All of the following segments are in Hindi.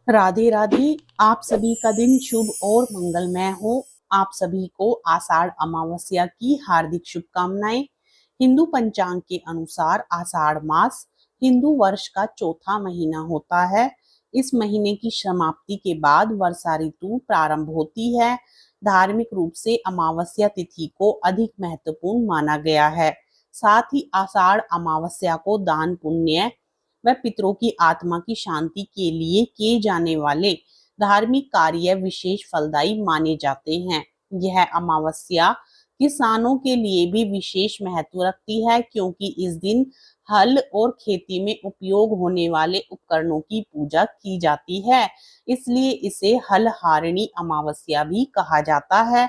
राधे राधे। आप सभी का दिन शुभ और मंगलमय हो। आप सभी को आषाढ़ अमावस्या की हार्दिक शुभकामनाएं। हिंदू पंचांग के अनुसार आषाढ़ मास हिंदू वर्ष का चौथा महीना होता है। इस महीने की समाप्ति के बाद वर्षा ऋतु प्रारंभ होती है। धार्मिक रूप से अमावस्या तिथि को अधिक महत्वपूर्ण माना गया है। साथ ही आषाढ़ अमावस्या को दान पुण्य व पितरों की आत्मा की शांति के लिए किए जाने वाले धार्मिक कार्य विशेष फलदायी माने जाते हैं। यह अमावस्या किसानों के लिए भी विशेष महत्व रखती है, क्योंकि इस दिन हल और खेती में उपयोग होने वाले उपकरणों की पूजा की जाती है। इसलिए इसे हलहारिणी अमावस्या भी कहा जाता है।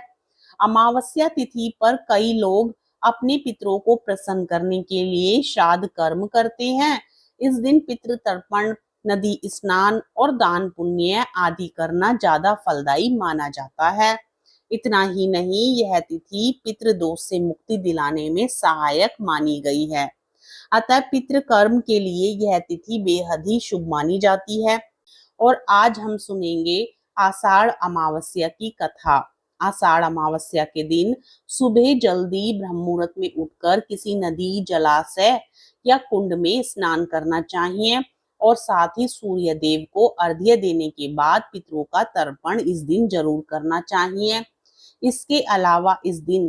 अमावस्या तिथि पर कई लोग अपने पितरों को प्रसन्न करने के लिए श्राद्ध कर्म करते हैं। इस दिन पितृ तर्पण, नदी स्नान और दान पुण्य आदि करना ज्यादा फलदायी माना जाता है। इतना ही नहीं, यह तिथि पितृदोष से मुक्ति दिलाने में सहायक मानी गई है। अतः पितृ कर्म के लिए यह तिथि बेहद ही शुभ मानी जाती है। और आज हम सुनेंगे आषाढ़ अमावस्या की कथा। आषाढ़ अमावस्या के दिन सुबह जल्दी ब्रह्म मुहूर्त में उठकर किसी नदी, जलाशय या कुंड में स्नान करना चाहिए और साथ ही सूर्य देव को अर्घ्य देने के बाद पितरों का तर्पण इस दिन जरूर करना चाहिए। इसके अलावा इस दिन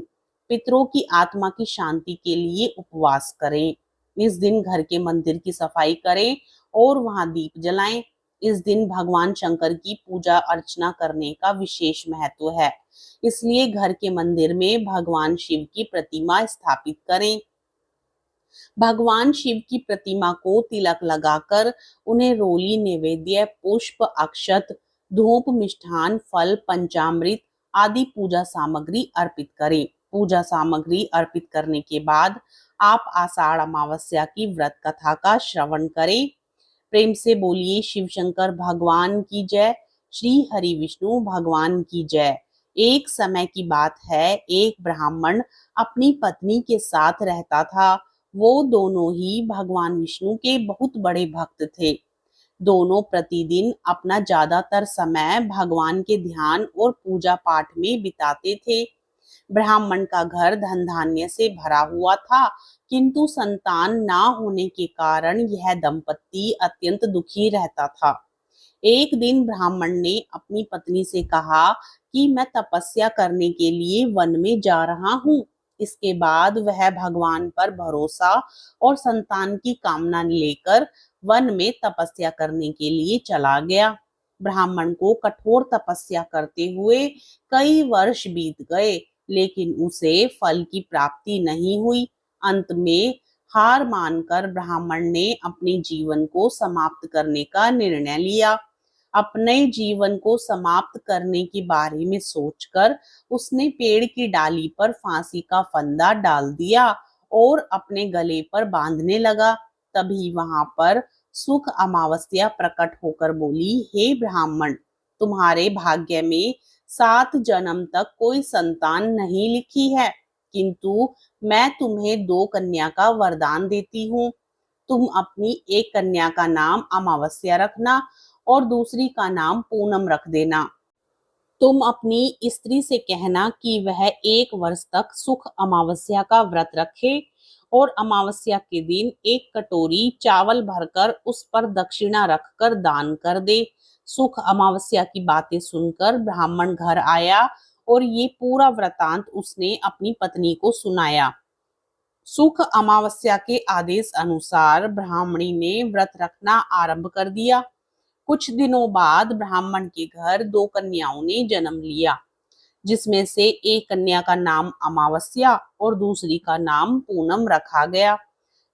पितरों की आत्मा की शांति के लिए उपवास करें। इस दिन घर के मंदिर की सफाई करें और वहां दीप जलाएं। इस दिन भगवान शंकर की पूजा अर्चना करने का विशेष महत्व है। इसलिए घर के मंदिर में भगवान शिव की प्रतिमा स्थापित करें। भगवान शिव की प्रतिमा को तिलक लगाकर उन्हें रोली, नैवेद्य, पुष्प, अक्षत, धूप, मिष्ठान, फल, पंचामृत आदि पूजा सामग्री अर्पित करें। पूजा सामग्री अर्पित करने के बाद आप आषाढ़ अमावस्या की व्रत कथा का श्रवण करें। प्रेम से बोलिए शिव शंकर भगवान की जय, श्री हरि विष्णु भगवान की जय। एक समय की बात है, एक ब्राह्मण अपनी पत्नी के साथ रहता था। वो दोनों ही भगवान विष्णु के बहुत बड़े भक्त थे। दोनों प्रतिदिन अपना ज्यादातर समय भगवान के ध्यान और पूजा पाठ में बिताते थे। ब्राह्मण का घर धन धान्य से भरा हुआ था, किंतु संतान ना होने के कारण यह दंपत्ति अत्यंत दुखी रहता था। एक दिन ब्राह्मण ने अपनी पत्नी से कहा कि मैं तपस्या करने के लिए वन में जा रहा हूँ। इसके बाद वह भगवान पर भरोसा और संतान की कामना लेकर वन में तपस्या करने के लिए चला गया। ब्राह्मण को कठोर तपस्या करते हुए कई वर्ष बीत गए, लेकिन उसे फल की प्राप्ति नहीं हुई। अंत में हार मानकर ब्राह्मण ने अपने जीवन को समाप्त करने का निर्णय लिया। अपने जीवन को समाप्त करने के बारे में सोचकर उसने पेड़ की डाली पर फांसी का फंदा डाल दिया और अपने गले पर बांधने लगा। तभी वहां पर सुख अमावस्या प्रकट होकर बोली, हे ब्राह्मण, तुम्हारे भाग्य में 7 जन्म तक कोई संतान नहीं लिखी है, किंतु मैं तुम्हें 2 कन्या का वरदान देती हूँ। तुम अपनी एक कन्या का नाम अमावस्या रखना और दूसरी का नाम पूनम रख देना। तुम अपनी स्त्री से कहना कि वह 1 वर्ष तक सुख अमावस्या का व्रत रखे और अमावस्या के दिन 1 कटोरी चावल भरकर उस पर दक्षिणा रखकर दान कर दे। सुख अमावस्या की बातें सुनकर ब्राह्मण घर आया और ये पूरा वृतांत उसने अपनी पत्नी को सुनाया। सुख अमावस्या के आदेश अनुसार ब्राह्मणी ने व्रत रखना आरंभ कर दिया। कुछ दिनों बाद ब्राह्मण के घर 2 कन्याओं ने जन्म लिया, जिसमें से एक कन्या का नाम अमावस्या और दूसरी का नाम पूनम रखा गया।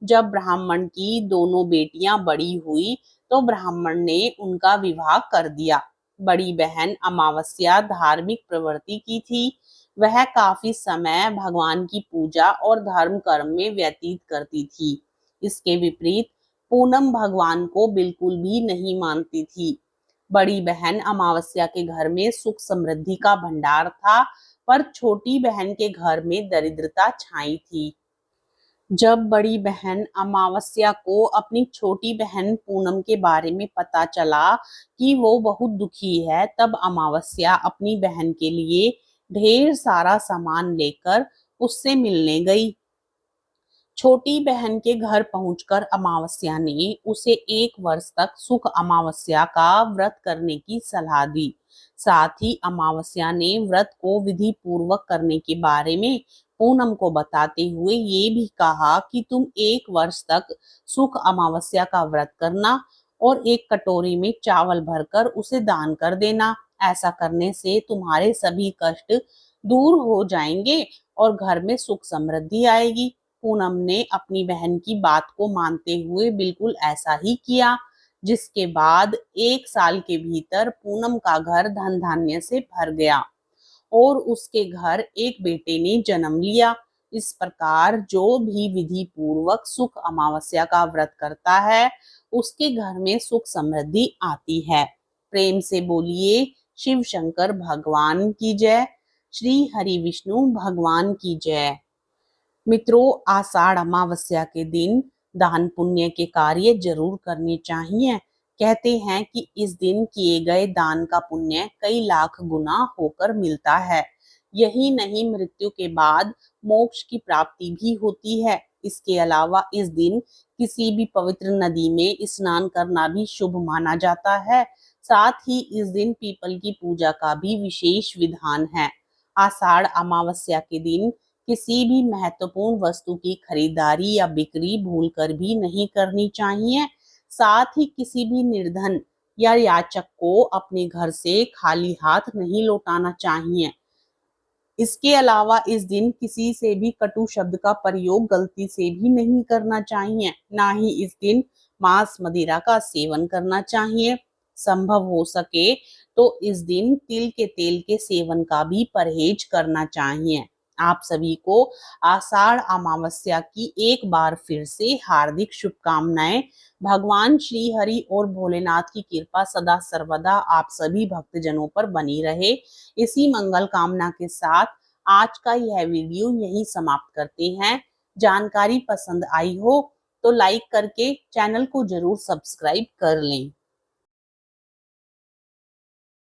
जब ब्राह्मण की दोनों बेटियां बड़ी हुई तो ब्राह्मण ने उनका विवाह कर दिया। बड़ी बहन अमावस्या धार्मिक प्रवृत्ति की थी। वह काफी समय भगवान की पूजा और धर्म कर्म में व्यतीत करती थी। इसके विपरीत पूनम भगवान को बिल्कुल भी नहीं मानती थी। बड़ी बहन अमावस्या के घर में सुख समृद्धि का भंडार था, पर छोटी बहन के घर में दरिद्रता छाई थी। जब बड़ी बहन अमावस्या को अपनी छोटी बहन पूनम के बारे में पता चला कि वो बहुत दुखी है, तब अमावस्या अपनी बहन के लिए ढेर सारा सामान लेकर उससे मिलने गई। छोटी बहन के घर पहुंचकर अमावस्या ने उसे 1 वर्ष तक सुख अमावस्या का व्रत करने की सलाह दी। साथ ही अमावस्या ने व्रत को विधि पूर्वक करने के बारे में पूनम को बताते हुए ये भी कहा कि तुम 1 वर्ष तक सुख अमावस्या का व्रत करना और एक कटोरी में चावल भरकर उसे दान कर देना। ऐसा करने से तुम्हारे सभी कष्ट दूर हो जाएंगे और घर में सुख समृद्धि आएगी। पूनम ने अपनी बहन की बात को मानते हुए बिल्कुल ऐसा ही किया, जिसके बाद 1 साल के भीतर पूनम का घर धन धान्य से भर गया और उसके घर एक बेटे ने जन्म लिया। इस प्रकार जो भी विधि पूर्वक सुख अमावस्या का व्रत करता है, उसके घर में सुख समृद्धि आती है। प्रेम से बोलिए शिव शंकर भगवान की जय, श्री हरि विष्णु भगवान की जय। मित्रों, आषाढ़ अमावस्या के दिन दान पुण्य के कार्य जरूर करने चाहिए। कहते हैं कि इस दिन किए गए दान का पुण्य कई लाख गुना होकर मिलता है। यही नहीं, मृत्यु के बाद मोक्ष की प्राप्ति भी होती है। इसके अलावा इस दिन किसी भी पवित्र नदी में स्नान करना भी शुभ माना जाता है। साथ ही इस दिन पीपल की पूजा का भी विशेष विधान है। आषाढ़ अमावस्या के दिन किसी भी महत्वपूर्ण वस्तु की खरीदारी या बिक्री भूलकर भी नहीं करनी चाहिए। साथ ही किसी भी निर्धन या याचक को अपने घर से खाली हाथ नहीं लौटाना चाहिए। इसके अलावा इस दिन किसी से भी कटु शब्द का प्रयोग गलती से भी नहीं करना चाहिए। ना ही इस दिन मांस मदिरा का सेवन करना चाहिए। संभव हो सके तो इस दिन तिल के तेल के सेवन का भी परहेज करना चाहिए। आप सभी को आषाढ़ अमावस्या की एक बार फिर से हार्दिक शुभकामनाएं। भगवान श्री हरि और भोलेनाथ की कृपा सदा सर्वदा आप सभी भक्तजनों पर बनी रहे। इसी मंगल कामना के साथ आज का यह वीडियो यहीं समाप्त करते हैं। जानकारी पसंद आई हो तो लाइक करके चैनल को जरूर सब्सक्राइब कर लें।